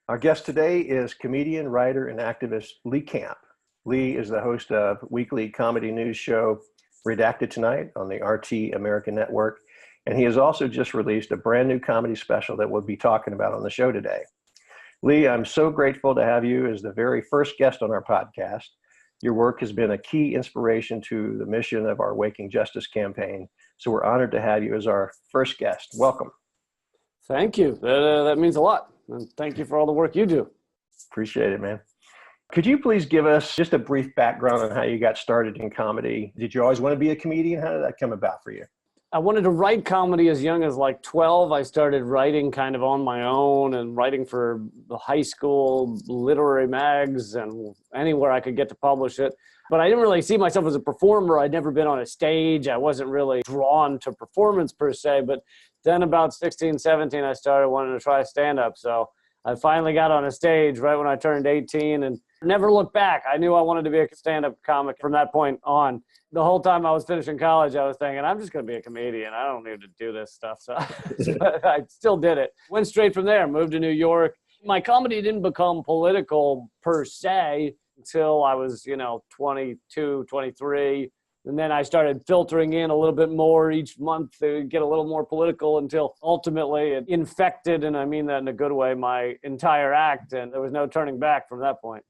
Our guest today is comedian, writer, and activist Lee Camp. Lee is the host of weekly comedy news show Redacted Tonight on the RT American Network, and he has also just released a brand new comedy special that we'll be talking about on the show today. Lee, I'm so grateful to have you as the very first guest on our podcast. Your work has been a key inspiration to the mission of our Waking Justice campaign, so we're honored to have you as our first guest. Welcome. Thank you. That means a lot. And thank you for all the work you do. Appreciate it, man. Could you please give us just a brief background on how you got started in comedy? Did you always want to be a comedian? How did that come about for you? I wanted to write comedy as young as like 12. I started writing kind of on my own and writing for the high school literary mags and anywhere I could get to publish it. But I didn't really see myself as a performer. I'd never been on a stage. I wasn't really drawn to performance per se. But then about 16, 17, I started wanting to try stand-up. So I finally got on a stage right when I turned 18 and never looked back. I knew I wanted to be a stand-up comic from that point on. The whole time I was finishing college, I was thinking, I'm just going to be a comedian. I don't need to do this stuff. So I still did it. Went straight from there, moved to New York. My comedy didn't become political per se until I was, 22, 23. And then I started filtering in a little bit more each month to get a little more political until ultimately it infected, and I mean that in a good way, my entire act. And there was no turning back from that point.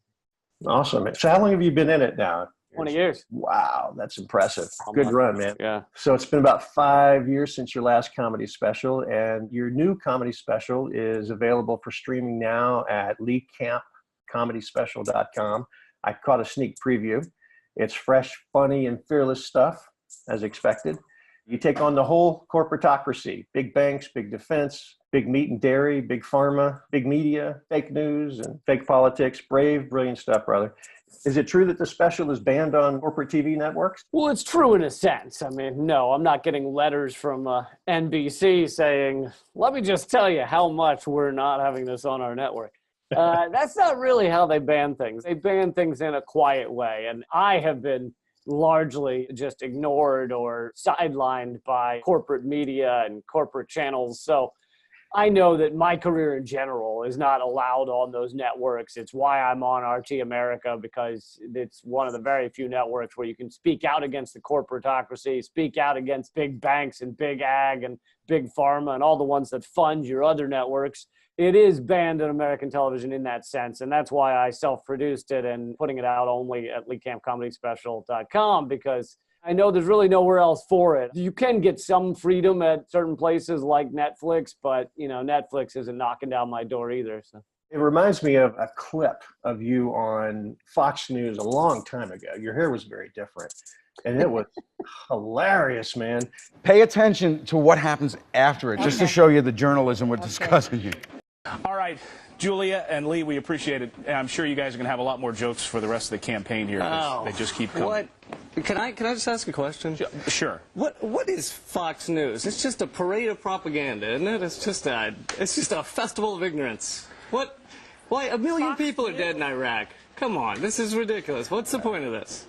Awesome. So how long have you been in it now? 20 years. Wow, that's impressive. Good run, man. Yeah. So it's been about 5 years since your last comedy special, and your new comedy special is available for streaming now at leecampcomedyspecial.com. I caught a sneak preview. It's fresh, funny, and fearless stuff, as expected. You take on the whole corporatocracy, big banks, big defense, big meat and dairy, big pharma, big media, fake news, and fake politics. Brave, brilliant stuff, brother. Is it true that the special is banned on corporate TV networks? Well, it's true in a sense. I mean, no, I'm not getting letters from NBC saying, let me just tell you how much we're not having this on our network. That's not really how they ban things. They ban things in a quiet way. And I have been largely just ignored or sidelined by corporate media and corporate channels. So I know that my career in general is not allowed on those networks. It's why I'm on RT America, because it's one of the very few networks where you can speak out against the corporatocracy, speak out against big banks and big ag and big pharma and all the ones that fund your other networks. It is banned on American television in that sense, and that's why I self-produced it and putting it out only at leecampcomedyspecial.com, because I know there's really nowhere else for it. You can get some freedom at certain places like Netflix, but Netflix isn't knocking down my door either. So. It reminds me of a clip of you on Fox News a long time ago. Your hair was very different, and it was hilarious, man. Pay attention to what happens after it, just to show you the journalism we're discussing here. All right, Julia and Lee, we appreciate it. I'm sure you guys are going to have a lot more jokes for the rest of the campaign here. They just keep coming. What? Can I just ask a question? Sure. What is Fox News? It's just a parade of propaganda, isn't it? It's just a festival of ignorance. What? Why, a million people are dead in Iraq. Come on, this is ridiculous. What's the point of this?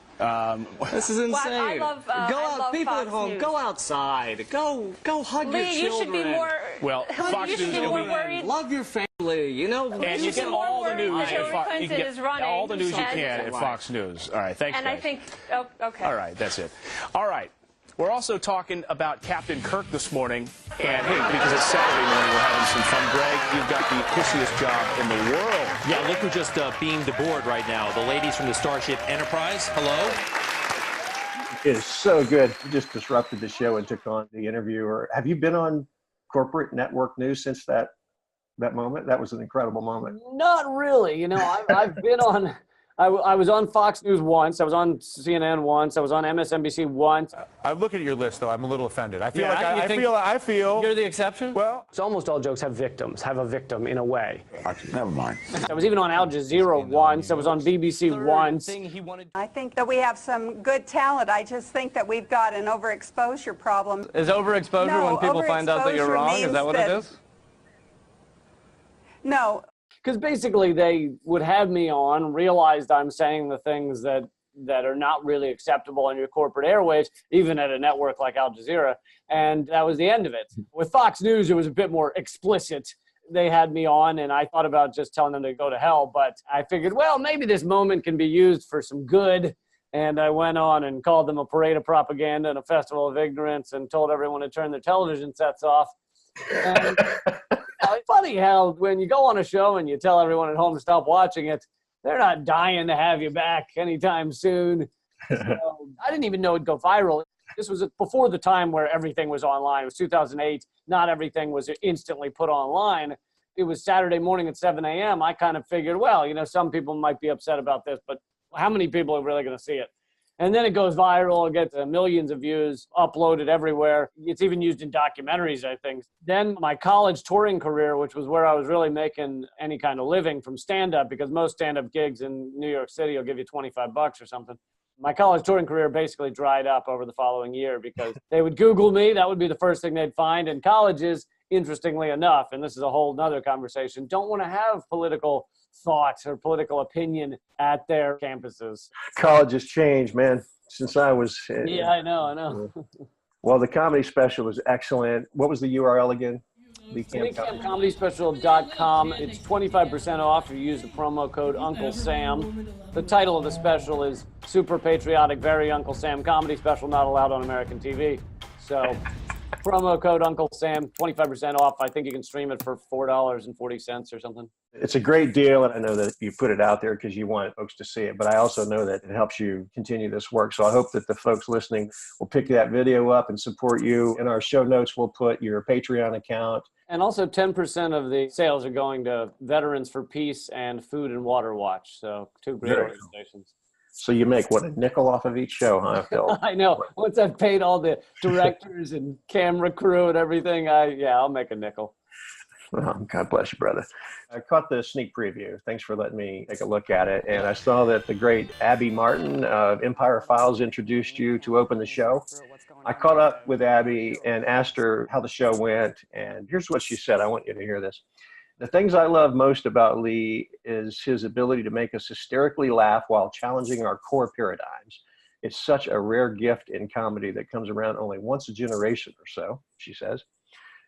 This is insane. Well, I love people Fox at home, News. Go outside. Go hug Lee, your children. you should be more. Well, Fox you should News be more worried. Love your family. And you get all the news at Fox. You can get all the news you can at Fox News. All right, thanks, And guys. I think, okay. All right, that's it. All right. We're also talking about Captain Kirk this morning, and because it's Saturday morning, we're having some fun. Greg, you've got the pissiest job in the world. Yeah, look who just beamed aboard right now. The ladies from the Starship Enterprise. Hello. It is so good. You just disrupted the show and took on the interviewer. Have you been on corporate network news since that moment? That was an incredible moment. Not really. I've been on. I was on Fox News once. I was on CNN once. I was on MSNBC once. I look at your list, though. I'm a little offended. I feel I feel. You're the exception? Well, So almost all jokes have a victim in a way. never mind. I was even on Al Jazeera once. I was on BBC once. I think that we have some good talent. I just think that we've got an overexposure problem. Is overexposure No, when people find out that you're overexposure wrong? Is means that what it is? No. Because basically they would have me on, realized I'm saying the things that are not really acceptable on your corporate airwaves, even at a network like Al Jazeera, and that was the end of it. With Fox News, it was a bit more explicit. they had me on, and I thought about just telling them to go to hell, but I figured, well, maybe this moment can be used for some good. And I went on and called them a parade of propaganda and a festival of ignorance and told everyone to turn their television sets off. And it's funny how when you go on a show and you tell everyone at home to stop watching it, they're not dying to have you back anytime soon. So I didn't even know it'd go viral. This was before the time where everything was online. It was 2008. Not everything was instantly put online. It was Saturday morning at 7 a.m. I kind of figured, well, some people might be upset about this, but how many people are really going to see it? And then it goes viral. It gets millions of views, uploaded everywhere. It's even used in documentaries, I think. Then my college touring career, which was where I was really making any kind of living from stand-up, because most stand-up gigs in New York City will give you $25 or something. My college touring career basically dried up over the following year because they would Google me. That would be the first thing they'd find. And colleges, interestingly enough, and this is a whole nother conversation, don't want to have political thoughts or political opinion at their campuses. College has changed, man, since I was. Yeah, I know. Well, the comedy special was excellent. What was the URL again? LeeCampComedySpecial.com. It's 25% off if you use the promo code Uncle Sam. The title of the special is Super Patriotic, Very Uncle Sam Comedy Special, not allowed on American TV. So promo code Uncle Sam, 25% off. I think you can stream it for $4.40 or something. It's a great deal, and I know that you put it out there because you want folks to see it, but I also know that it helps you continue this work. So I hope that the folks listening will pick that video up and support you. In our show notes, we'll put your Patreon account. And also 10% of the sales are going to Veterans for Peace and Food and Water Watch. So two great organizations. So you make, what, a nickel off of each show, huh, Phil? I know. Once I've paid all the directors and camera crew and everything, I'll make a nickel. Oh, God bless you, brother. I caught the sneak preview. Thanks for letting me take a look at it. And I saw that the great Abby Martin of Empire Files introduced you to open the show. I caught up with Abby and asked her how the show went. And here's what she said. I want you to hear this. The things I love most about Lee is his ability to make us hysterically laugh while challenging our core paradigms. It's such a rare gift in comedy that comes around only once a generation or so, she says.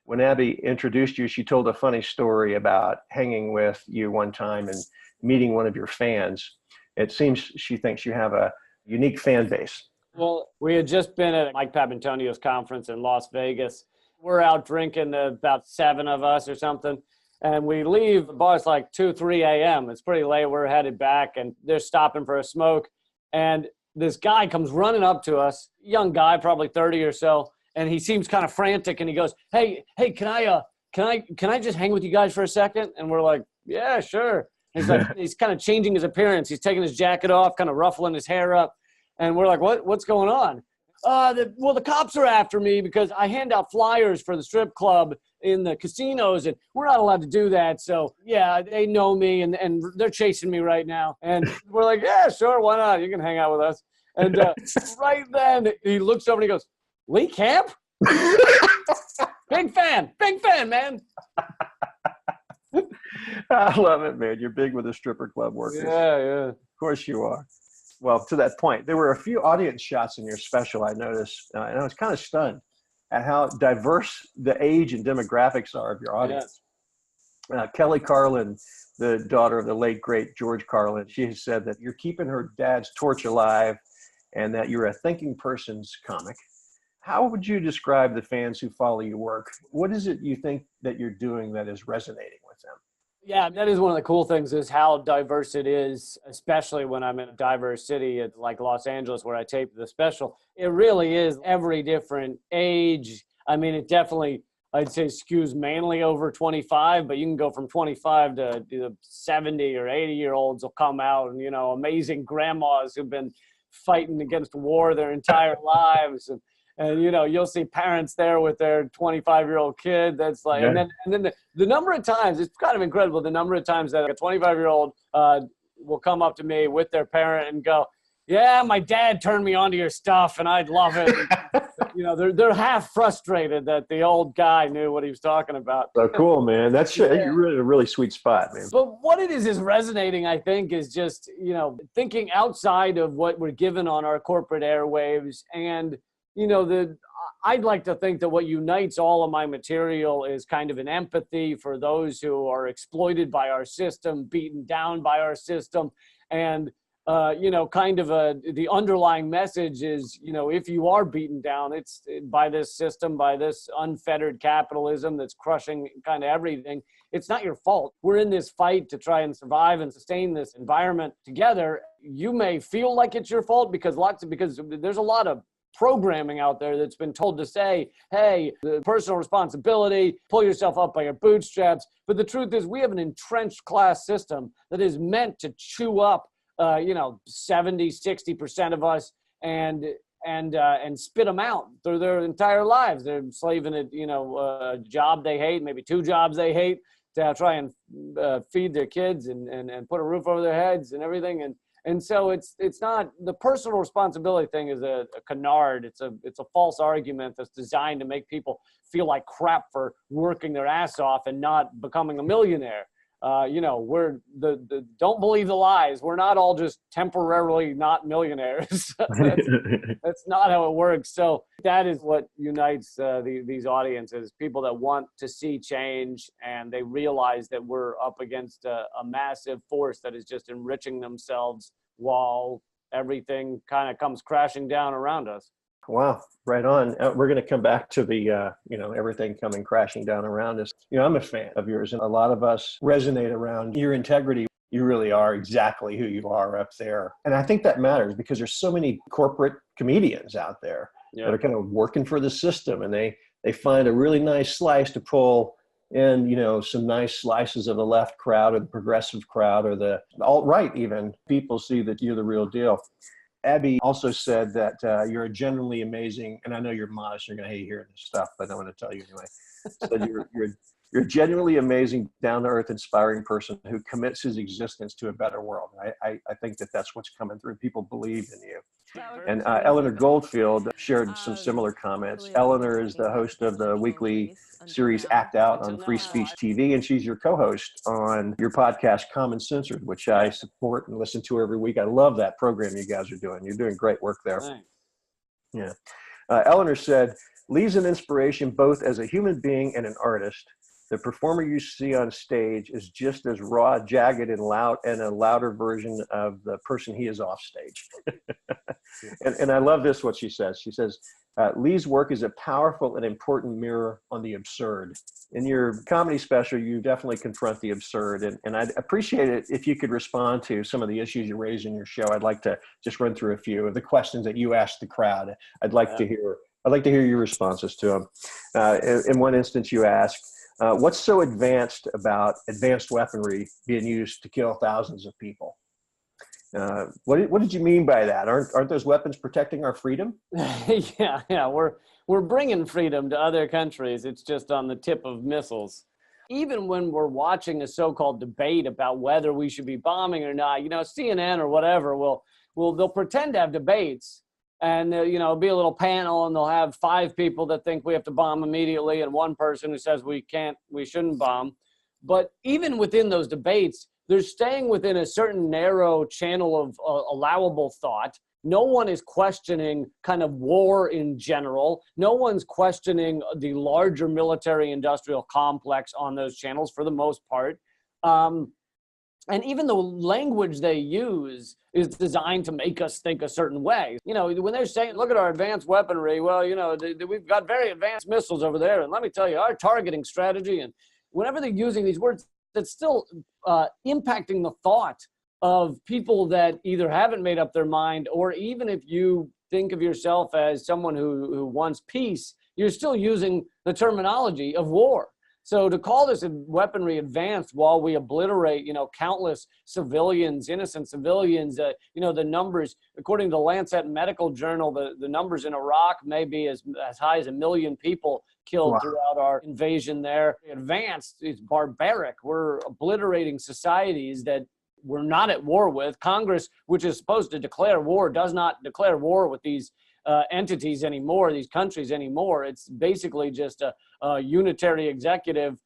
When Abby introduced you, she told a funny story about hanging with you one time and meeting one of your fans. It seems she thinks you have a unique fan base. Well, we had just been at Mike Papantonio's conference in Las Vegas. We're out drinking, about 7 of us or something. And we leave, the bar's like 2, 3 a.m. It's pretty late. We're headed back, and they're stopping for a smoke. And this guy comes running up to us, young guy, probably 30 or so. And he seems kind of frantic, and he goes, hey, can I just hang with you guys for a second? And we're like, yeah, sure. He's like, he's kind of changing his appearance. He's taking his jacket off, kind of ruffling his hair up. And we're like, what's going on? The cops are after me because I hand out flyers for the strip club in the casinos, and we're not allowed to do that. So yeah, they know me, and they're chasing me right now. And we're like, yeah, sure, why not? You can hang out with us. And right then he looks over and he goes, Lee Camp? Big fan, man. I love it, man. You're big with the stripper club workers. Yeah. Of course you are. Well, to that point, there were a few audience shots in your special I noticed, and I was kind of stunned at how diverse the age and demographics are of your audience. Yeah. Kelly Carlin, the daughter of the late, great George Carlin, she has said that you're keeping her dad's torch alive and that you're a thinking person's comic. How would you describe the fans who follow your work? What is it you think that you're doing that is resonating with them? Yeah, that is one of the cool things is how diverse it is, especially when I'm in a diverse city like Los Angeles where I taped the special. It really is every different age. I mean, it definitely, I'd say, skews mainly over 25, but you can go from 25 to 70 or 80-year-olds will come out and, amazing grandmas who've been fighting against war their entire lives. And you'll see parents there with their 25-year-old kid. That's like, yeah. and then the number of times, it's kind of incredible, the number of times that a 25-year-old will come up to me with their parent and go, yeah, my dad turned me onto your stuff and I'd love it. They're half frustrated that the old guy knew what he was talking about. So cool, man. That's you're really a really sweet spot, man. But what it is resonating, I think, is just, thinking outside of what we're given on our corporate airwaves. And I'd like to think that what unites all of my material is kind of an empathy for those who are exploited by our system, beaten down by our system. And, kind of the underlying message is, if you are beaten down, it's by this system, by this unfettered capitalism that's crushing kind of everything. It's not your fault. We're in this fight to try and survive and sustain this environment together. You may feel like it's your fault because there's a lot of programming out there that's been told to say, hey, the personal responsibility, pull yourself up by your bootstraps. But the truth is we have an entrenched class system that is meant to chew up 70-60% of us and spit them out through their entire lives. They're slaving at a job they hate, maybe two jobs they hate, to try and feed their kids and put a roof over their heads and everything. And so it's not, the personal responsibility thing is a canard. It's a false argument that's designed to make people feel like crap for working their ass off and not becoming a millionaire. Don't believe the lies. We're not all just temporarily not millionaires. That's not how it works. So that is what unites these audiences, people that want to see change, and they realize that we're up against a massive force that is just enriching themselves while everything kind of comes crashing down around us. Wow, right on. We're going to come back to the, everything coming crashing down around us. I'm a fan of yours, and a lot of us resonate around your integrity. You really are exactly who you are up there. And I think that matters because there's so many corporate comedians out there that are kind of working for the system, and they find a really nice slice to pull in, some nice slices of the left crowd or the progressive crowd or the alt-right even. People see that you're the real deal. Abby also said that you're a genuinely amazing, and I know you're modest, you're going to hate hearing this stuff, but I'm going to tell you anyway. So you're a genuinely amazing, down-to-earth, inspiring person who commits his existence to a better world. I think that's what's coming through. People believe in you. And Eleanor Goldfield shared some similar comments. Eleanor is the host of the weekly series Act Out on Free Speech TV, and she's your co-host on your podcast, Common Censored, which I support and listen to every week. I love that program you guys are doing. You're doing great work there. Thanks. Yeah. Eleanor said, Lee's an inspiration both as a human being and an artist. The performer you see on stage is just as raw, jagged, and loud, and a louder version of the person he is off stage. and I love this, what she says. She says, Lee's work is a powerful and important mirror on the absurd. In your comedy special, you definitely confront the absurd, and I'd appreciate it if you could respond to some of the issues you raise in your show. I'd like to just run through a few of the questions that you asked the crowd. I'd like to hear your responses to them. In one instance, you asked, what's so advanced about advanced weaponry being used to kill thousands of people? What did you mean by that? Aren't those weapons protecting our freedom? Yeah. We're bringing freedom to other countries. It's just on the tip of missiles. Even when we're watching a so-called debate about whether we should be bombing or not, CNN or whatever they'll pretend to have debates. And, it'll be a little panel, and they'll have 5 people that think we have to bomb immediately and 1 person who says we shouldn't bomb. But even within those debates, they're staying within a certain narrow channel of allowable thought. No one is questioning kind of war in general. No one's questioning the larger military-industrial complex on those channels for the most part. And even the language they use is designed to make us think a certain way. When they're saying, look at our advanced weaponry, well, we've got very advanced missiles over there. And let me tell you, our targeting strategy, and whenever they're using these words, that's still impacting the thought of people that either haven't made up their mind, or even if you think of yourself as someone who wants peace, you're still using the terminology of war. So to call this weaponry advanced while we obliterate, countless civilians, innocent civilians, the numbers, according to the Lancet Medical Journal, the numbers in Iraq may be as high as 1 million people killed throughout our invasion there. Advanced is barbaric. We're obliterating societies that we're not at war with. Congress, which is supposed to declare war, does not declare war with these entities anymore, these countries anymore. It's basically just a unitary executive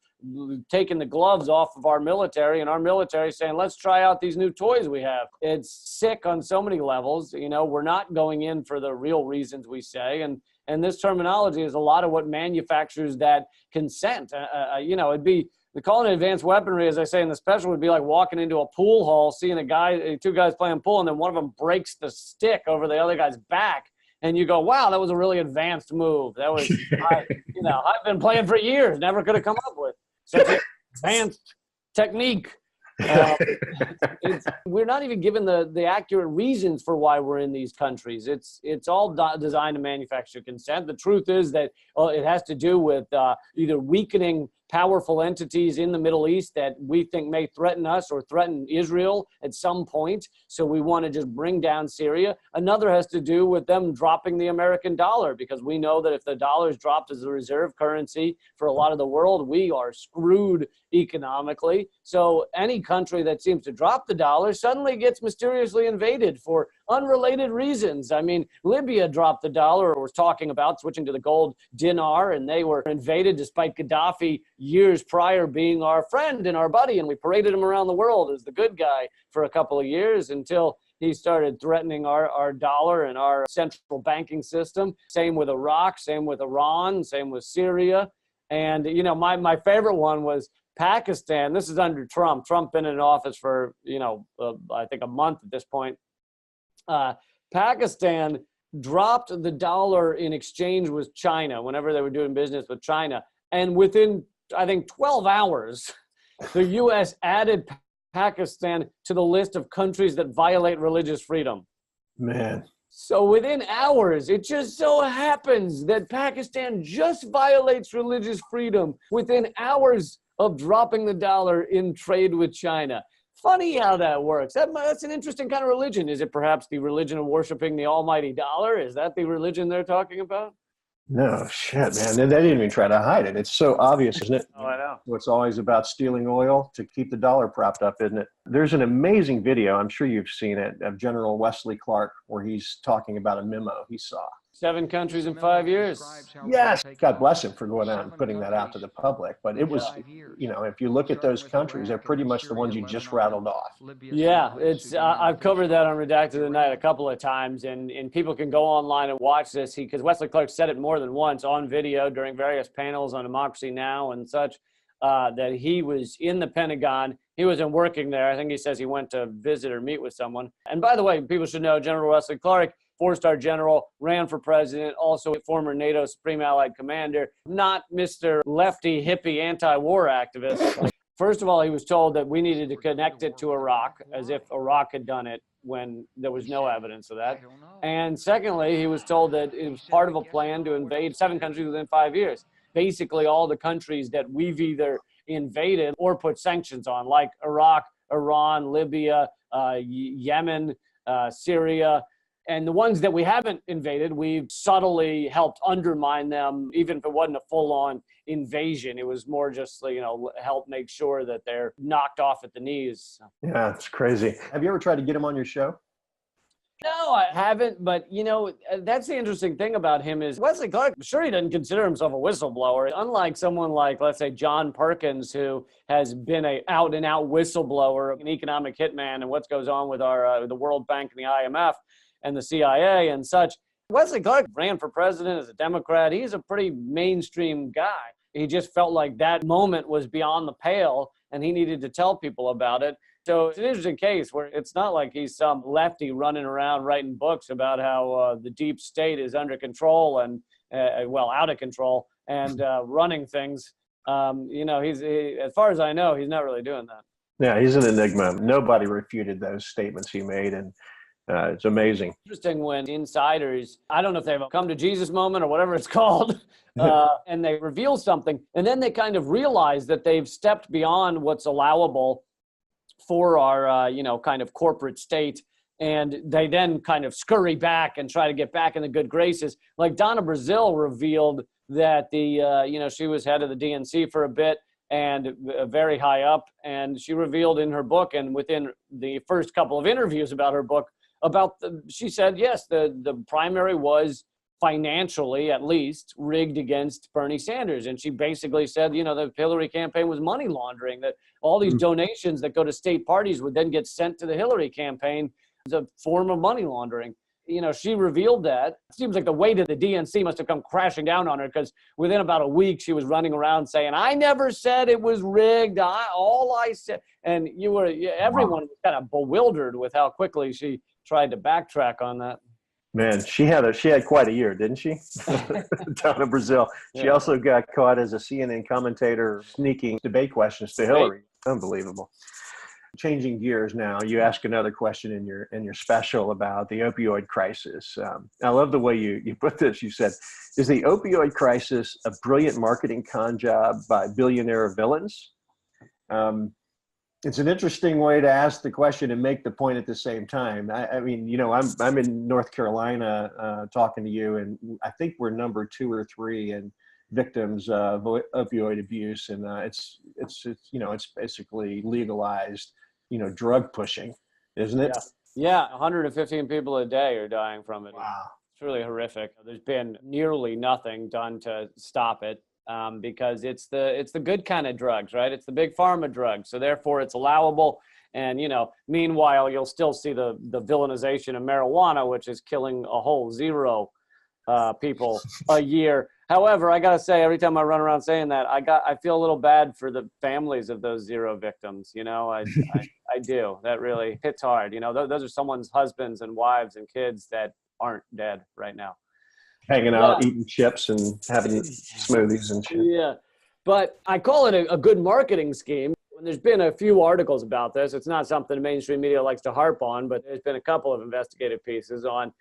taking the gloves off of our military, and our military saying, let's try out these new toys we have. It's sick on so many levels. We're not going in for the real reasons we say, and And this terminology is a lot of what manufactures that consent. It'd be, calling it advanced weaponry, as I say in the special, would be like walking into a pool hall, seeing two guys playing pool, and then one of them breaks the stick over the other guy's back. And you go, wow, that was a really advanced move. That was, I've been playing for years, never could have come up with such an advanced technique. We're not even given the accurate reasons for why we're in these countries. It's all designed to manufacture consent. The truth is that it has to do with either weakening powerful entities in the Middle East that we think may threaten us or threaten Israel at some point. So we want to just bring down Syria. Another has to do with them dropping the American dollar, because we know that if the dollar is dropped as a reserve currency for a lot of the world, we are screwed economically. So any country that seems to drop the dollar suddenly gets mysteriously invaded for unrelated reasons. I mean, Libya dropped the dollar, or was talking about switching to the gold dinar, and they were invaded despite Gaddafi years prior being our friend and our buddy, and we paraded him around the world as the good guy for a couple of years until he started threatening our dollar and our central banking system. Same with Iraq, same with Iran, same with Syria. And, my favorite one was Pakistan. This is under Trump. Trump been in office for, I think a month at this point. Pakistan dropped the dollar in exchange with China whenever they were doing business with China. And within, I think, 12 hours, the U.S. added Pakistan to the list of countries that violate religious freedom. Man. So within hours, it just so happens that Pakistan just violates religious freedom within hours of dropping the dollar in trade with China. Funny how that works. That's an interesting kind of religion. Is it perhaps the religion of worshiping the almighty dollar? Is that the religion they're talking about? No, shit, man. They didn't even try to hide it. It's so obvious, isn't it? Oh, I know. It's always about stealing oil to keep the dollar propped up, isn't it? There's an amazing video, I'm sure you've seen it, of General Wesley Clark, where he's talking about a memo he saw. 7 countries in 5 years. Yes, God bless him for going out and putting that out to the public. But it was, if you look at those countries, they're pretty much the ones you just rattled off. Yeah, I've covered that on Redacted Tonight a couple of times, and people can go online and watch this. Because Wesley Clark said it more than once on video during various panels on Democracy Now! And such, that he was in the Pentagon. He wasn't working there. I think he says he went to visit or meet with someone. And by the way, people should know General Wesley Clark, 4-star general, ran for president, also a former NATO Supreme Allied Commander, not Mr. Lefty hippie anti-war activist. First of all, he was told that we needed to connect it to Iraq, as if Iraq had done it when there was no evidence of that. And secondly, he was told that it was part of a plan to invade 7 countries within 5 years. Basically, all the countries that we've either invaded or put sanctions on, like Iraq, Iran, Libya, Yemen, Syria. And the ones that we haven't invaded, we've subtly helped undermine them, even if it wasn't a full-on invasion. It was more just, help make sure that they're knocked off at the knees. Yeah, it's crazy. Have you ever tried to get him on your show? No, I haven't. But, that's the interesting thing about him is Wesley Clark, sure, he doesn't consider himself a whistleblower. Unlike someone like, let's say, John Perkins, who has been a out-and-out whistleblower, an economic hitman, and what goes on with the World Bank and the IMF and the CIA and such. Wesley Clark ran for president as a Democrat. He's a pretty mainstream guy. He just felt like that moment was beyond the pale, and he needed to tell people about it. So it's an interesting case where it's not like he's some lefty running around writing books about how the deep state is under control and, out of control and running things. As far as I know, he's not really doing that. Yeah, he's an enigma. Nobody refuted those statements he made, and it's amazing. Interesting when insiders, I don't know if they've come to Jesus moment or whatever it's called, and they reveal something, and then they kind of realize that they've stepped beyond what's allowable for our, kind of corporate state, and they then kind of scurry back and try to get back in the good graces. Like Donna Brazile revealed that she was head of the DNC for a bit, and very high up, and she revealed in her book, and within the first couple of interviews about her book, she said, yes, the primary was financially, at least, rigged against Bernie Sanders. And she basically said, the Hillary campaign was money laundering, that all these donations that go to state parties would then get sent to the Hillary campaign as a form of money laundering. she revealed that. It seems like the weight of the DNC must have come crashing down on her, because within about a week, she was running around saying, I never said it was rigged. All I said. And everyone was kind of bewildered with how quickly she tried to backtrack on that. Man, she had quite a year, didn't she? Down in Brazil. She also got caught as a CNN commentator sneaking debate questions to Hillary. Unbelievable. Changing gears now, you ask another question in your special about the opioid crisis. I love the way you put this. You said, is the opioid crisis a brilliant marketing con job by billionaire villains? It's an interesting way to ask the question and make the point at the same time. I mean, I'm in North Carolina talking to you, and I think we're number 2 or 3 in victims of opioid abuse, and it's basically legalized, drug pushing, isn't it? Yeah, 115 people a day are dying from it. Wow. It's really horrific. There's been nearly nothing done to stop it. Because it's the good kind of drugs, right? It's the big pharma drugs. So therefore it's allowable. And, meanwhile, you'll still see the villainization of marijuana, which is killing a whole 0 people a year. However, I got to say, every time I run around saying that, I feel a little bad for the families of those 0 victims. I do. That really hits hard. Those are someone's husbands and wives and kids that aren't dead right now. Hanging out, eating chips and having smoothies and shit. Yeah, but I call it a good marketing scheme. And there's been a few articles about this. It's not something the mainstream media likes to harp on, but there's been a couple of investigative pieces on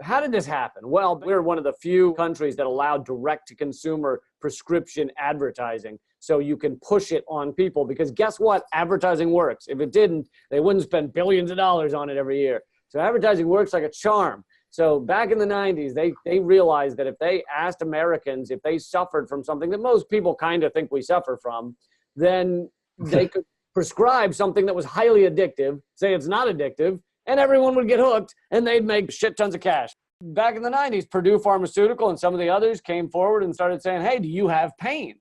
how did this happen? Well, we're one of the few countries that allow direct-to-consumer prescription advertising. So you can push it on people, because guess what? Advertising works. If it didn't, they wouldn't spend billions of dollars on it every year. So advertising works like a charm. So back in the 90s, they realized that if they asked Americans if they suffered from something that most people kind of think we suffer from, then they could prescribe something that was highly addictive, say it's not addictive, and everyone would get hooked, and they'd make shit tons of cash. Back in the 90s, Purdue Pharmaceutical and some of the others came forward and started saying, hey, do you have pain?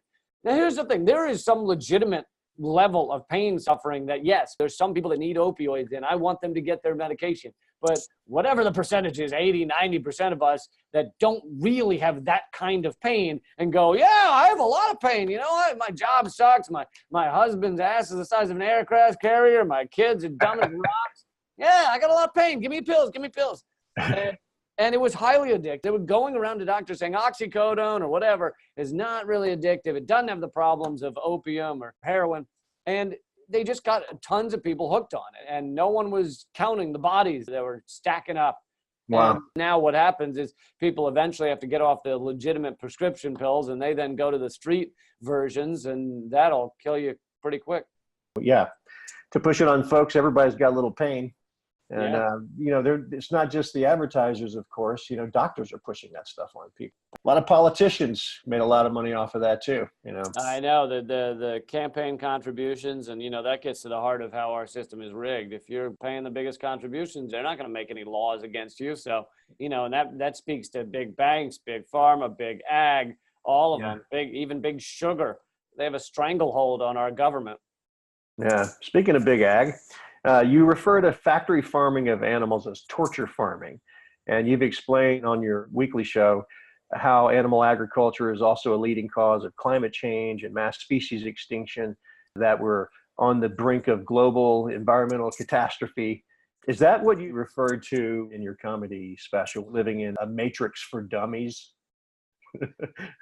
Now, here's the thing. There is some legitimate level of pain suffering that, yes, there's some people that need opioids, and I want them to get their medication. But whatever the percentage is, 80, 90% of us that don't really have that kind of pain and go, yeah, I have a lot of pain. My job sucks. My husband's ass is the size of an aircraft carrier. My kids are dumb as rocks. Yeah, I got a lot of pain. Give me pills. Give me pills. And it was highly addictive. They were going around to doctors saying oxycodone or whatever is not really addictive. It doesn't have the problems of opium or heroin. And they just got tons of people hooked on it, and no one was counting the bodies that were stacking up. Wow. And now what happens is people eventually have to get off the legitimate prescription pills, and they then go to the street versions, and that'll kill you pretty quick. Yeah. To push it on folks, everybody's got a little pain. And, it's not just the advertisers, of course. Doctors are pushing that stuff on people. A lot of politicians made a lot of money off of that, too. I know the campaign contributions, and, that gets to the heart of how our system is rigged. If you're paying the biggest contributions, they're not going to make any laws against you. So, and that speaks to big banks, big pharma, big ag, all of them, even big sugar. They have a stranglehold on our government. Yeah. Speaking of big ag, you refer to factory farming of animals as torture farming. And you've explained on your weekly show how animal agriculture is also a leading cause of climate change and mass species extinction, that we're on the brink of global environmental catastrophe. Is that what you referred to in your comedy special, living in a matrix for dummies?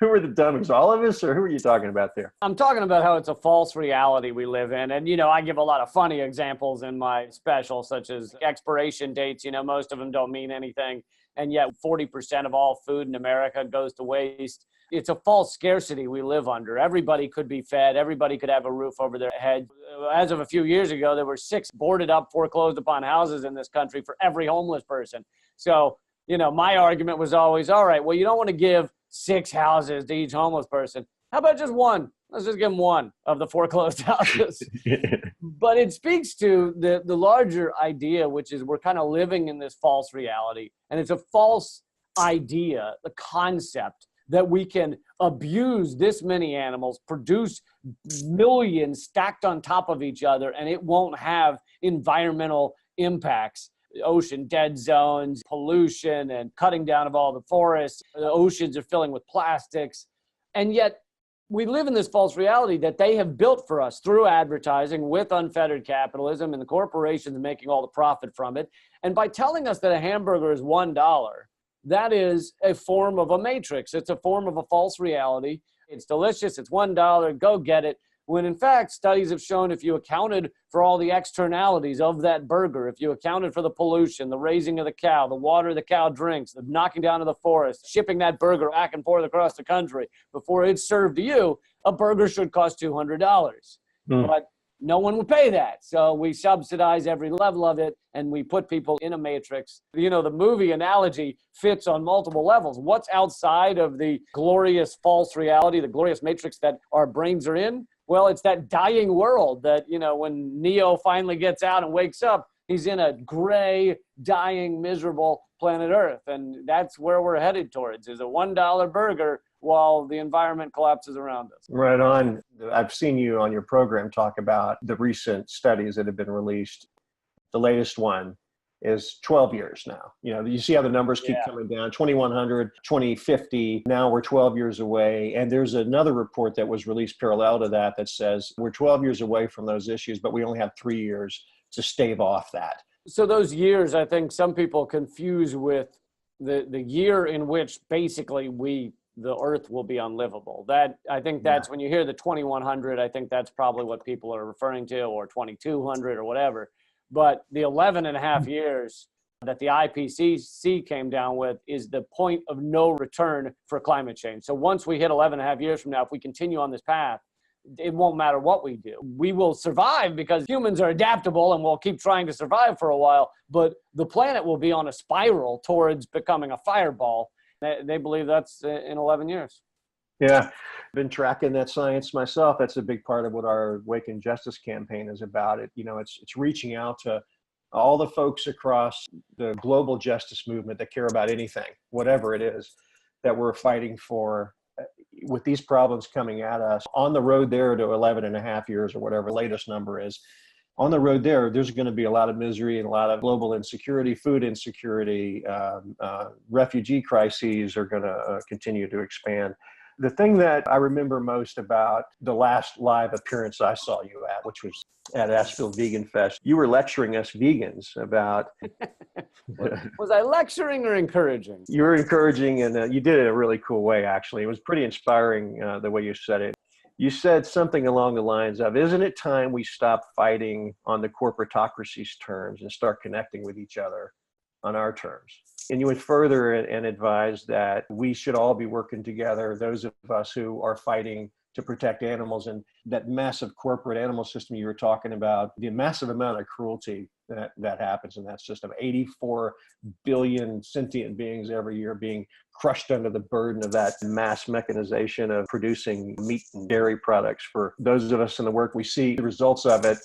Who are the dummies? All of us, or who are you talking about there? I'm talking about how it's a false reality we live in. And, I give a lot of funny examples in my special, such as expiration dates. Most of them don't mean anything. And yet 40% of all food in America goes to waste. It's a false scarcity we live under. Everybody could be fed. Everybody could have a roof over their head. As of a few years ago, there were 6 boarded up, foreclosed upon houses in this country for every homeless person. So, my argument was always, all right, well, you don't want to give 6 houses to each homeless person. How about just 1? Let's just give them 1 of the foreclosed houses. But it speaks to the larger idea, which is we're kind of living in this false reality. And it's a false idea, the concept that we can abuse this many animals, produce millions stacked on top of each other, and it won't have environmental impacts. ocean dead zones, pollution, and cutting down of all the forests. The oceans are filling with plastics. And yet we live in this false reality that they have built for us through advertising with unfettered capitalism and the corporations making all the profit from it. And by telling us that a hamburger is $1, that is a form of a matrix. It's a form of a false reality. It's delicious. It's $1. Go get it. When in fact, studies have shown if you accounted for all the externalities of that burger, if you accounted for the pollution, the raising of the cow, the water the cow drinks, the knocking down of the forest, shipping that burger back and forth across the country before it's served to you, a burger should cost $200. But no one would pay that. So we subsidize every level of it, and we put people in a matrix. You know, the movie analogy fits on multiple levels. What's outside of the glorious false reality, the glorious matrix that our brains are in? Well, it's that dying world that, you know, when Neo finally gets out and wakes up, he's in a gray, dying, miserable planet Earth. And that's where we're headed towards, is a $1 burger while the environment collapses around us. Right on. I've seen you on your program talk about the recent studies that have been released. The latest one is 12 years now. You know, you see how the numbers keep coming down, 2100, 2050. Now we're 12 years away. And there's another report that was released parallel to that that says we're 12 years away from those issues, but we only have 3 years to stave off that. So those years, I think some people confuse with the year in which basically the earth will be unlivable. That, I think that's when you hear the 2100, I think that's probably what people are referring to, or 2200 or whatever. But the 11 and a half years that the IPCC came down with is the point of no return for climate change. So once we hit 11 and a half years from now, if we continue on this path, it won't matter what we do. We will survive because humans are adaptable and we'll keep trying to survive for a while, but the planet will be on a spiral towards becoming a fireball. They believe that's in 11 years. Yeah, I've been tracking that science myself. That's a big part of what our Awaken Justice campaign is about. You know, it's reaching out to all the folks across the global justice movement that care about anything, whatever it is, that we're fighting for. With these problems coming at us on the road there to 11 and a half years or whatever the latest number is, on the road there's going to be a lot of misery and a lot of global insecurity, food insecurity, refugee crises are going to continue to expand. The thing that I remember most about the last live appearance I saw you at, which was at Asheville Vegan Fest, you were lecturing us vegans about... Was I lecturing or encouraging? You were encouraging, and you did it in a really cool way, actually. It was pretty inspiring the way you said it. You said something along the lines of, isn't it time we stop fighting on the corporatocracy's terms and start connecting with each other on our terms? And you went further and advised that we should all be working together, those of us who are fighting to protect animals, and that massive corporate animal system you were talking about, the massive amount of cruelty that happens in that system. 84 billion sentient beings every year being crushed under the burden of that mass mechanization of producing meat and dairy products. For those of us in the work, we see the results of it,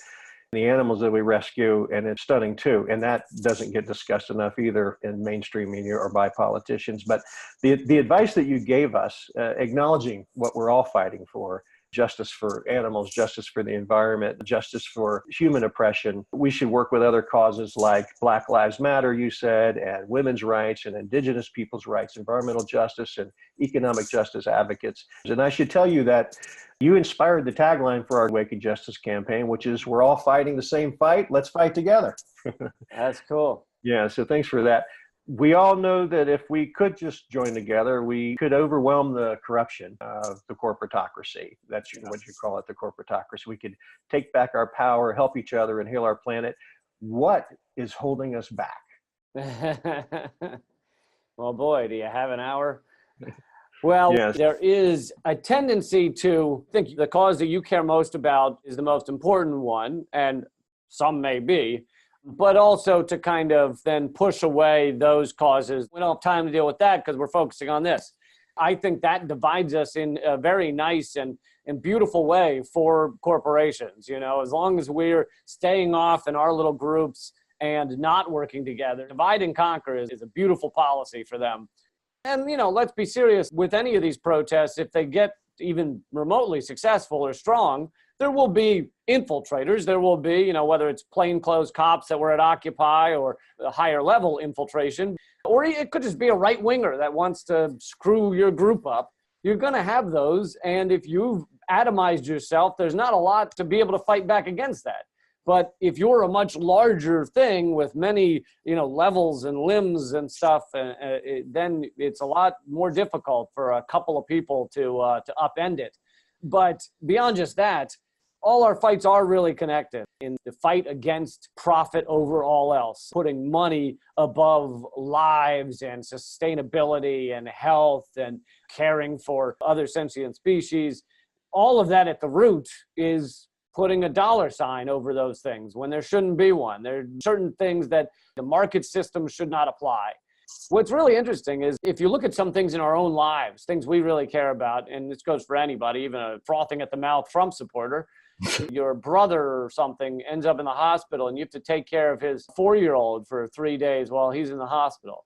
the animals that we rescue, and it's stunning too. And that doesn't get discussed enough either in mainstream media or by politicians. But the advice that you gave us, acknowledging what we're all fighting for, justice for animals, justice for the environment, justice for human oppression. We should work with other causes like Black Lives Matter, you said, and women's rights and indigenous people's rights, environmental justice and economic justice advocates. And I should tell you that you inspired the tagline for our Awaken Justice campaign, which is, we're all fighting the same fight, let's fight together. That's cool. Yeah, so thanks for that. We all know that if we could just join together, we could overwhelm the corruption of the corporatocracy. That's what you call it, the corporatocracy. We could take back our power, help each other, and heal our planet. What is holding us back? Well, boy, do you have an hour? Well, yes. There is a tendency to think the cause that you care most about is the most important one, and some may be, but also to kind of then push away those causes. We don't have time to deal with that because we're focusing on this. I think that divides us in a very nice and beautiful way for corporations. You know, as long as we're staying off in our little groups and not working together, divide and conquer is a beautiful policy for them. And, you know, let's be serious with any of these protests. If they get even remotely successful or strong, There will be infiltrators. There will be, whether it's plainclothes cops that were at Occupy or a higher level infiltration, or it could just be a right winger that wants to screw your group up. You're going to have those. And if you've atomized yourself, there's not a lot to be able to fight back against that. But if you're a much larger thing with many, levels and limbs and stuff, then it's a lot more difficult for a couple of people to upend it. But beyond just that, all our fights are really connected in the fight against profit over all else, putting money above lives and sustainability and health and caring for other sentient species. All of that at the root is putting a dollar sign over those things when there shouldn't be one. There are certain things that the market system should not apply. What's really interesting is if you look at some things in our own lives, things we really care about, and this goes for anybody, even a frothing at the mouth Trump supporter, your brother or something ends up in the hospital and you have to take care of his 4-year-old for 3 days while he's in the hospital.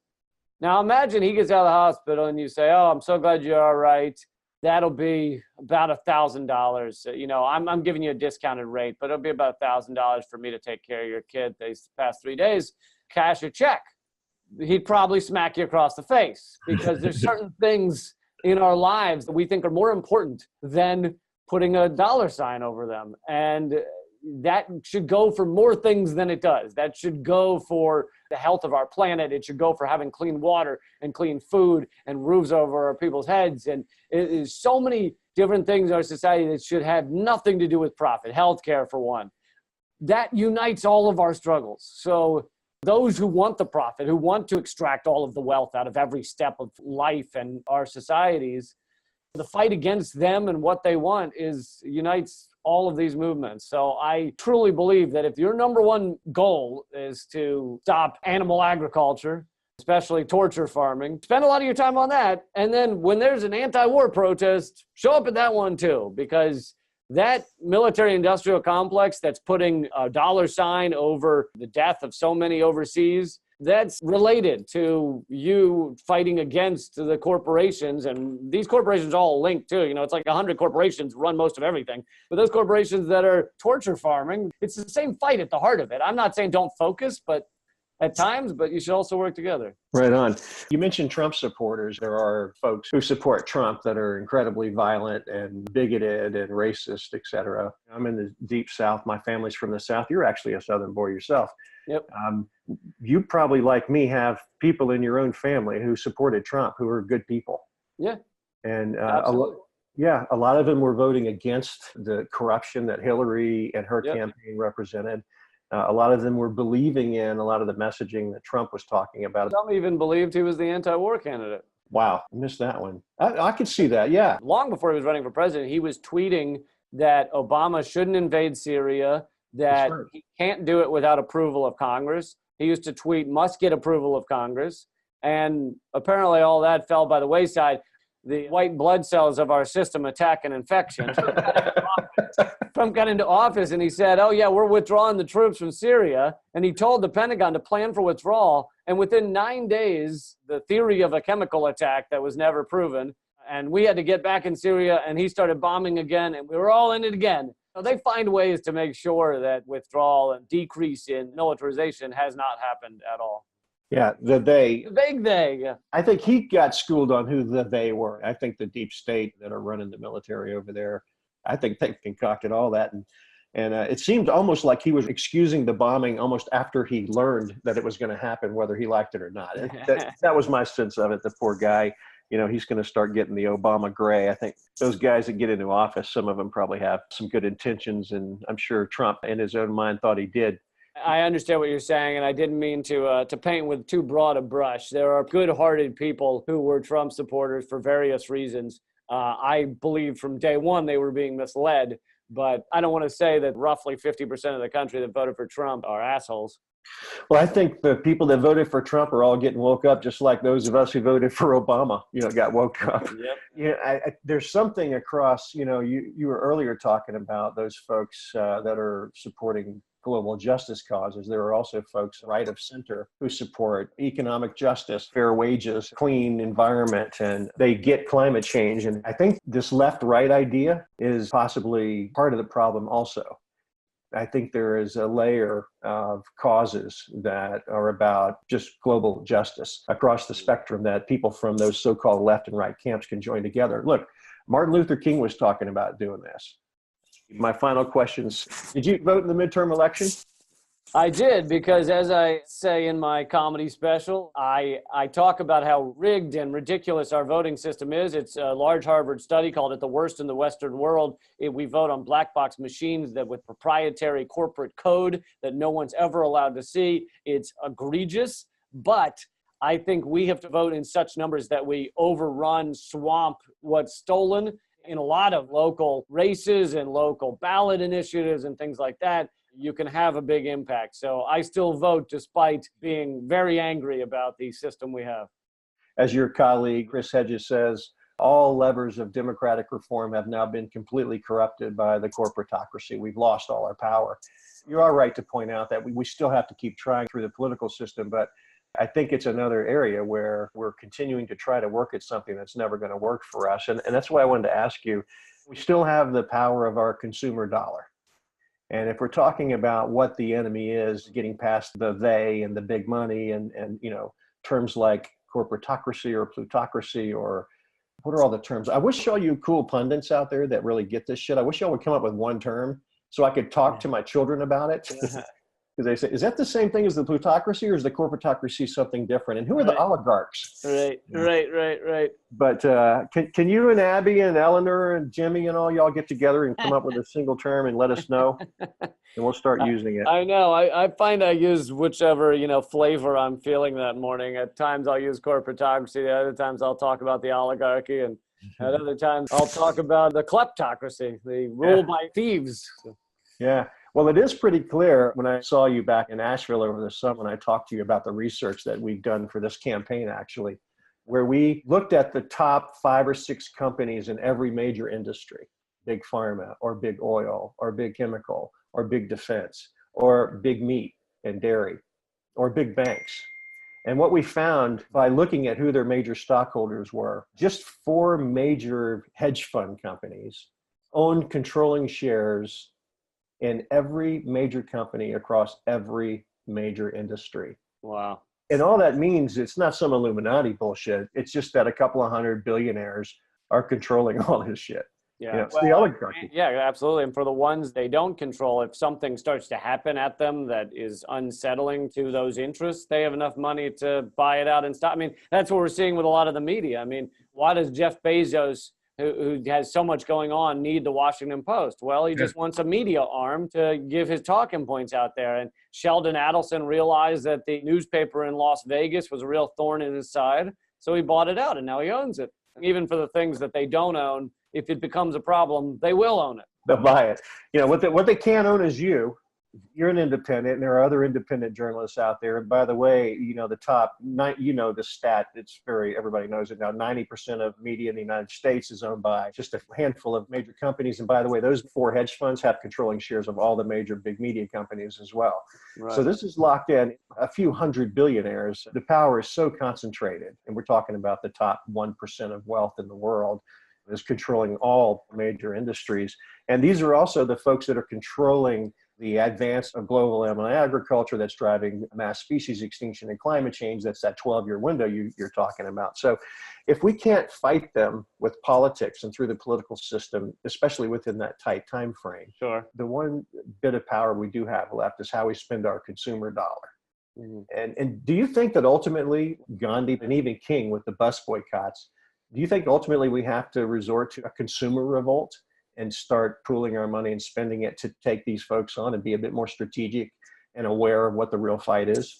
Now imagine he gets out of the hospital and you say, oh, I'm so glad you're all right. That'll be about $1,000. I'm giving you a discounted rate, but it'll be about $1,000 for me to take care of your kid these past 3 days. Cash a check. He'd probably smack you across the face because there's certain things in our lives that we think are more important than putting a dollar sign over them. And that should go for more things than it does. That should go for the health of our planet. It should go for having clean water and clean food and roofs over our people's heads. And it is so many different things in our society that should have nothing to do with profit. Healthcare, for one. That unites all of our struggles. So those who want the profit, who want to extract all of the wealth out of every step of life and our societies, the fight against them and what they want unites all of these movements. So I truly believe that if your number one goal is to stop animal agriculture, especially torture farming, spend a lot of your time on that. And then when there's an anti-war protest, show up at that one too, because that military-industrial complex that's putting a dollar sign over the death of so many overseas, that's related to you fighting against the corporations. And these corporations are all linked too. It's like 100 corporations run most of everything. But those corporations that are torture farming, it's the same fight at the heart of it. I'm not saying don't focus, but at times, but you should also work together. Right on. You mentioned Trump supporters. There are folks who support Trump that are incredibly violent and bigoted and racist, et cetera. I'm in the deep South. My family's from the South. You're actually a Southern boy yourself. Yep. You probably, like me, have people in your own family who supported Trump, who are good people. Yeah. And a lot of them were voting against the corruption that Hillary and her campaign represented. A lot of them were believing in a lot of the messaging that Trump was talking about. Some even believed he was the anti-war candidate. Wow, I missed that one. I could see that, yeah. Long before he was running for president, he was tweeting that Obama shouldn't invade Syria, that he can't do it without approval of Congress. He used to tweet, must get approval of Congress. And apparently all that fell by the wayside. The white blood cells of our system attack an infection. Trump got into office and he said, oh yeah, we're withdrawing the troops from Syria. And he told the Pentagon to plan for withdrawal. And within 9 days, the theory of a chemical attack that was never proven, and we had to get back in Syria, and he started bombing again, and we were all in it again. So they find ways to make sure that withdrawal and decrease in militarization has not happened at all. Yeah, the they. The big they, yeah. I think he got schooled on who the they were. I think the deep state that are running the military over there, I think they concocted all that. And it seemed almost like he was excusing the bombing almost after he learned that it was going to happen, whether he liked it or not. That was my sense of it. The poor guy, he's going to start getting the Obama gray. I think those guys that get into office, some of them probably have some good intentions. And I'm sure Trump in his own mind thought he did. I understand what you're saying, and I didn't mean to paint with too broad a brush. There are good-hearted people who were Trump supporters for various reasons. I believe from day one they were being misled, but I don't want to say that roughly 50% of the country that voted for Trump are assholes. Well, I think the people that voted for Trump are all getting woke up, just like those of us who voted for Obama, got woke up. Yep. There's something across, you were earlier talking about those folks that are supporting global justice causes. There are also folks right of center who support economic justice, fair wages, clean environment, and they get climate change. And I think this left-right idea is possibly part of the problem also. I think there is a layer of causes that are about just global justice across the spectrum that people from those so-called left and right camps can join together. Look, Martin Luther King was talking about doing this. My final questions. Did you vote in the midterm election? I did, because as I say in my comedy special, I talk about how rigged and ridiculous our voting system is. It's a large Harvard study called it the worst in the Western world. We vote on black box machines that with proprietary corporate code that no one's ever allowed to see. It's egregious, but I think we have to vote in such numbers that we overrun, swamp what's stolen in a lot of local races and local ballot initiatives and things like that. You can have a big impact. So I still vote despite being very angry about the system we have. As your colleague, Chris Hedges, says, all levers of democratic reform have now been completely corrupted by the corporatocracy. We've lost all our power. You are right to point out that we still have to keep trying through the political system, but I think it's another area where we're continuing to try to work at something that's never going to work for us. And that's why I wanted to ask you, we still have the power of our consumer dollar. And if we're talking about what the enemy is, getting past the they and the big money and you know, terms like corporatocracy or plutocracy, or what are all the terms? I wish all you cool pundits out there that really get this shit, I wish y'all would come up with one term so I could talk to my children about it. Because they say, is that the same thing as the plutocracy, or is the corporatocracy something different? And who are the oligarchs? Right. But can you and Abby and Eleanor and Jimmy and all y'all get together and come up with a single term and let us know? And we'll start using it. I know. I find I use whichever, flavor I'm feeling that morning. At times I'll use corporatocracy. At other times I'll talk about the oligarchy. And at other times I'll talk about the kleptocracy, the rule by thieves. Yeah. Well, it is pretty clear when I saw you back in Asheville over the summer, and I talked to you about the research that we've done for this campaign, actually, where we looked at the top 5 or 6 companies in every major industry, big pharma or big oil or big chemical or big defense or big meat and dairy or big banks. And what we found by looking at who their major stockholders were, just 4 major hedge fund companies owned controlling shares in every major company across every major industry. Wow. And all that means, it's not some Illuminati bullshit. It's just that a couple of hundred billionaires are controlling all this shit. Yeah, It's the oligarchy. Yeah, absolutely. And for the ones they don't control, if something starts to happen at them that is unsettling to those interests, they have enough money to buy it out and stop. I mean, that's what we're seeing with a lot of the media. I mean, why does Jeff Bezos, who has so much going on, need the Washington Post? Well, he just wants a media arm to give his talking points out there. And Sheldon Adelson realized that the newspaper in Las Vegas was a real thorn in his side, so he bought it out, and now he owns it. Even for the things that they don't own, if it becomes a problem, they will own it. They'll buy it. What they can't own is you. You're an independent, and there are other independent journalists out there. And by the way, the top, the stat, everybody knows it now, 90% of media in the United States is owned by just a handful of major companies. And by the way, those 4 hedge funds have controlling shares of all the major big media companies as well. Right. So this is locked in. A few hundred billionaires. The power is so concentrated, and we're talking about the top 1% of wealth in the world, is controlling all major industries. And these are also the folks that are controlling the advance of global animal agriculture that's driving mass species extinction and climate change. That's that 12-year window you're talking about. So if we can't fight them with politics and through the political system, especially within that tight time frame, sure, the one bit of power we do have left is how we spend our consumer dollar. Mm-hmm. And do you think that ultimately Gandhi and even King with the bus boycotts, do you think ultimately we have to resort to a consumer revolt and start pooling our money and spending it to take these folks on and be a bit more strategic and aware of what the real fight is?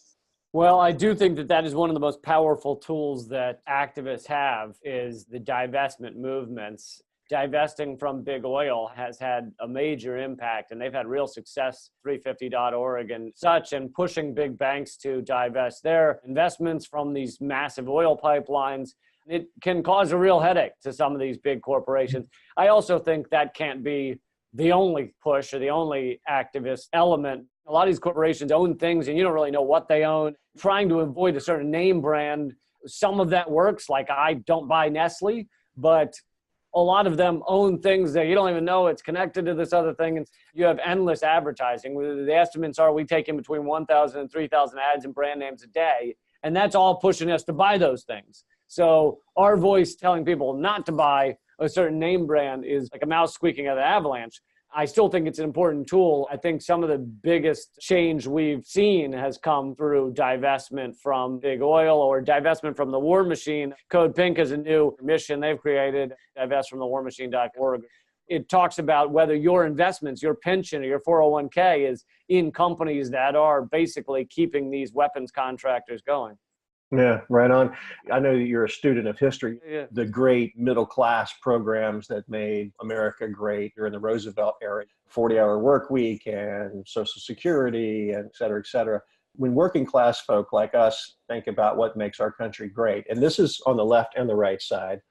Well, I do think that is one of the most powerful tools that activists have, is the divestment movements. Divesting from big oil has had a major impact, and they've had real success, 350.org and such, and pushing big banks to divest their investments from these massive oil pipelines. It can cause a real headache to some of these big corporations. I also think that can't be the only push or the only activist element. A lot of these corporations own things and you don't really know what they own. Trying to avoid a certain name brand, some of that works. Like I don't buy Nestle, but a lot of them own things that you don't even know it's connected to this other thing. And you have endless advertising. The estimates are we take in between 1,000 and 3,000 ads and brand names a day. And that's all pushing us to buy those things. So our voice telling people not to buy a certain name brand is like a mouse squeaking at an avalanche. I still think it's an important tool. I think some of the biggest change we've seen has come through divestment from big oil or divestment from the war machine. Code Pink is a new mission they've created, divestfromthewarmachine.org. It talks about whether your investments, your pension or your 401k is in companies that are basically keeping these weapons contractors going. Yeah, right on. I know that you're a student of history. Yeah. The great middle class programs that made America great during the Roosevelt era, 40-hour work week and Social Security, and et cetera, et cetera. When working class folk like us think about what makes our country great, and this is on the left and the right side,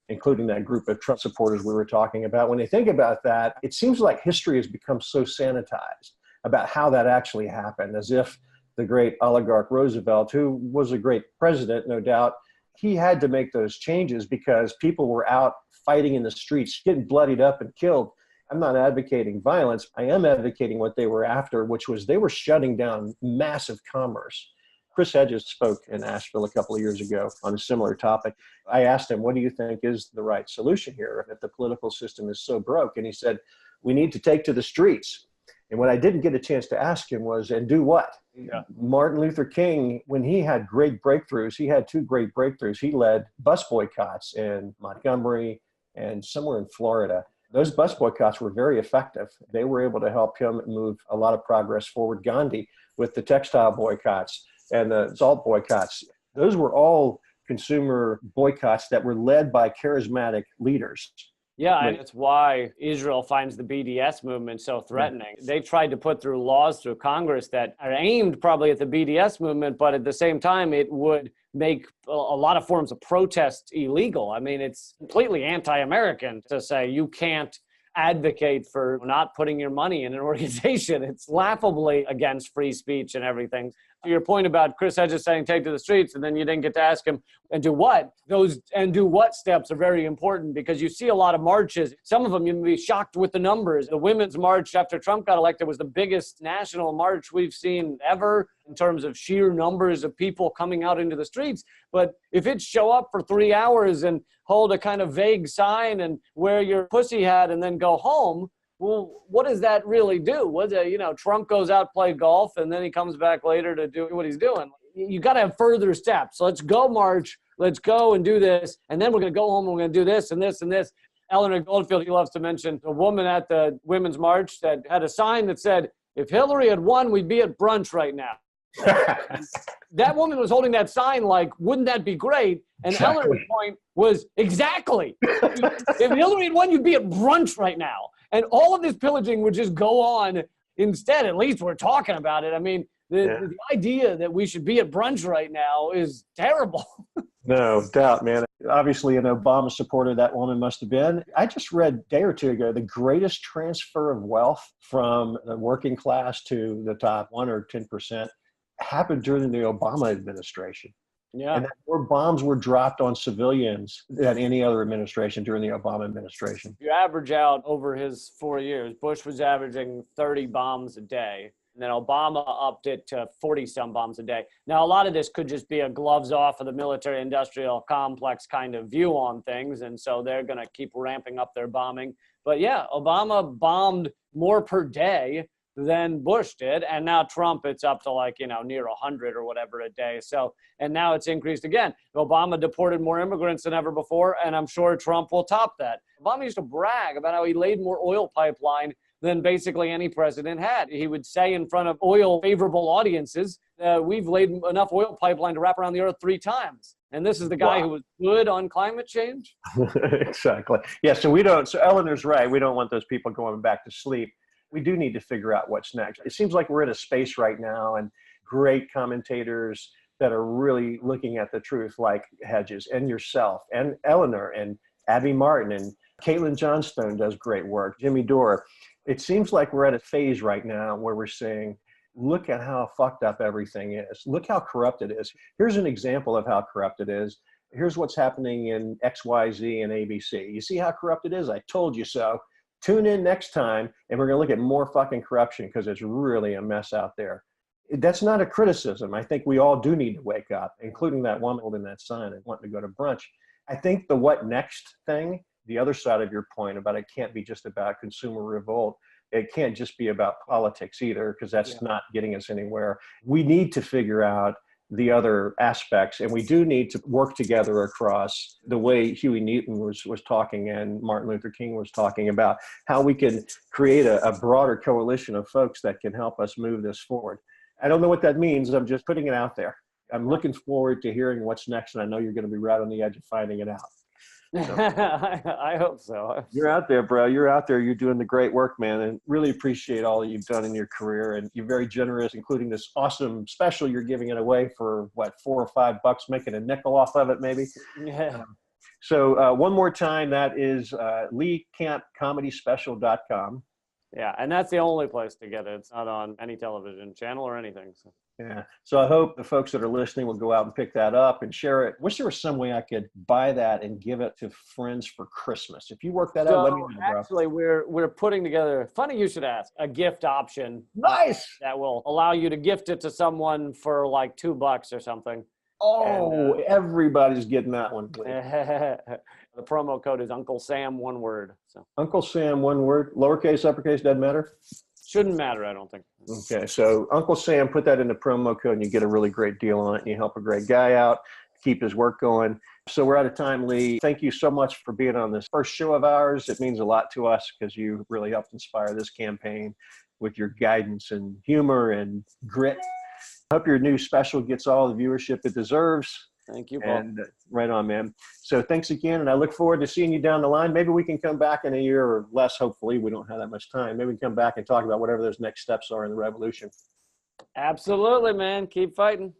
including that group of Trump supporters we were talking about, when they think about that, it seems like history has become so sanitized about how that actually happened, as if the great oligarch Roosevelt, who was a great president, no doubt, he had to make those changes because people were out fighting in the streets, getting bloodied up and killed. I'm not advocating violence. I am advocating what they were after, which was they were shutting down massive commerce. Chris Hedges spoke in Asheville a couple of years ago on a similar topic. I asked him, what do you think is the right solution here if the political system is so broke? And he said, we need to take to the streets. And what I didn't get a chance to ask him was, and do what? Yeah. Martin Luther King, when he had great breakthroughs, he had two great breakthroughs. He led bus boycotts in Montgomery and somewhere in Florida. Those bus boycotts were very effective. They were able to help him move a lot of progress forward. Gandhi with the textile boycotts and the salt boycotts. Those were all consumer boycotts that were led by charismatic leaders. Yeah, and it's why Israel finds the BDS movement so threatening. They tried to put through laws through Congress that are aimed probably at the BDS movement, but at the same time, it would make a lot of forms of protest illegal. I mean, it's completely anti-American to say you can't advocate for not putting your money in an organization. It's laughably against free speech and everything. To your point about Chris Hedges saying take to the streets, and then you didn't get to ask him, and do what? Those and do what steps are very important because you see a lot of marches. Some of them you'd be shocked with the numbers. The Women's March after Trump got elected was the biggest national march we've seen ever in terms of sheer numbers of people coming out into the streets. But if it show up for 3 hours and hold a kind of vague sign and wear your pussy hat and then go home, well, what does that really do? Trump goes out, play golf, and then he comes back later to do what he's doing. You got to have further steps. Let's go march. Let's go and do this. And then we're going to go home and we're going to do this and this and this. Eleanor Goldfield, he loves to mention a woman at the Women's March that had a sign that said, if Hillary had won, we'd be at brunch right now. That woman was holding that sign like, wouldn't that be great? And Exactly. Eleanor's point was, exactly. If Hillary had won, you'd be at brunch right now. And all of this pillaging would just go on instead. At least we're talking about it. I mean, the idea that we should be at brunch right now is terrible. No doubt, man. Obviously an Obama supporter that woman must have been. I just read a day or two ago, the greatest transfer of wealth from the working class to the top 1 or 10% happened during the Obama administration. Yeah. And that more bombs were dropped on civilians than any other administration during the Obama administration. You average out over his 4 years, Bush was averaging 30 bombs a day. And then Obama upped it to 40-some bombs a day. Now, a lot of this could just be a gloves off of the military-industrial complex kind of view on things. And so they're going to keep ramping up their bombing. But yeah, Obama bombed more per day than Bush did. And now Trump, it's up to near 100 or whatever a day. So, and now it's increased again. Obama deported more immigrants than ever before. And I'm sure Trump will top that. Obama used to brag about how he laid more oil pipeline than basically any president had. He would say in front of oil favorable audiences, we've laid enough oil pipeline to wrap around the earth 3 times. And this is the guy who was good on climate change. Exactly. Yeah. So Eleanor's right. We don't want those people going back to sleep. We do need to figure out what's next. It seems like we're in a space right now and great commentators that are really looking at the truth, like Hedges and yourself and Eleanor and Abby Martin and Caitlin Johnstone does great work. Jimmy Dore. It seems like we're at a phase right now where we're saying look at how fucked up everything is. Look how corrupt it is. Here's an example of how corrupt it is. Here's what's happening in XYZ and ABC. You see how corrupt it is? I told you so. Tune in next time, and we're going to look at more fucking corruption because it's really a mess out there. That's not a criticism. I think we all do need to wake up, including that woman holding that sign and wanting to go to brunch. I think the what next thing, the other side of your point about it can't be just about consumer revolt. It can't just be about politics either, because that's not getting us anywhere. We need to figure out the other aspects, and we do need to work together across the way Huey Newton was talking and Martin Luther King was talking about how we can create a broader coalition of folks that can help us move this forward. I don't know what that means. I'm just putting it out there. I'm looking forward to hearing what's next, and I know you're going to be right on the edge of finding it out. So, I hope so. You're out there, bro. You're out there. You're doing the great work, man, and really appreciate all that you've done in your career. And you're very generous, including this awesome special you're giving it away for, what, $4 or $5, making a nickel off of it, maybe? Yeah. So one more time, that is LeeCampComedySpecial.com. Yeah, and that's the only place to get it. It's not on any television channel or anything. So. Yeah. So I hope the folks that are listening will go out and pick that up and share it. Wish there was some way I could buy that and give it to friends for Christmas. If you work that out, let me know, bro. Actually, we're putting together, funny you should ask, a gift option. Nice. That will allow you to gift it to someone for like $2 or something. Oh, and, everybody's getting that one. The promo code is Uncle Sam, one word. So Uncle Sam, one word, lowercase, uppercase, doesn't matter? Shouldn't matter, I don't think. Okay, so Uncle Sam, put that in the promo code and you get a really great deal on it, and you help a great guy out, keep his work going. So we're out of time, Lee. Thank you so much for being on this first show of ours. It means a lot to us because you really helped inspire this campaign with your guidance and humor and grit. I hope your new special gets all the viewership it deserves. Thank you, Paul. And right on, man. So thanks again, and I look forward to seeing you down the line. Maybe we can come back in a year or less, hopefully. We don't have that much time. Maybe we can come back and talk about whatever those next steps are in the revolution. Absolutely, man. Keep fighting.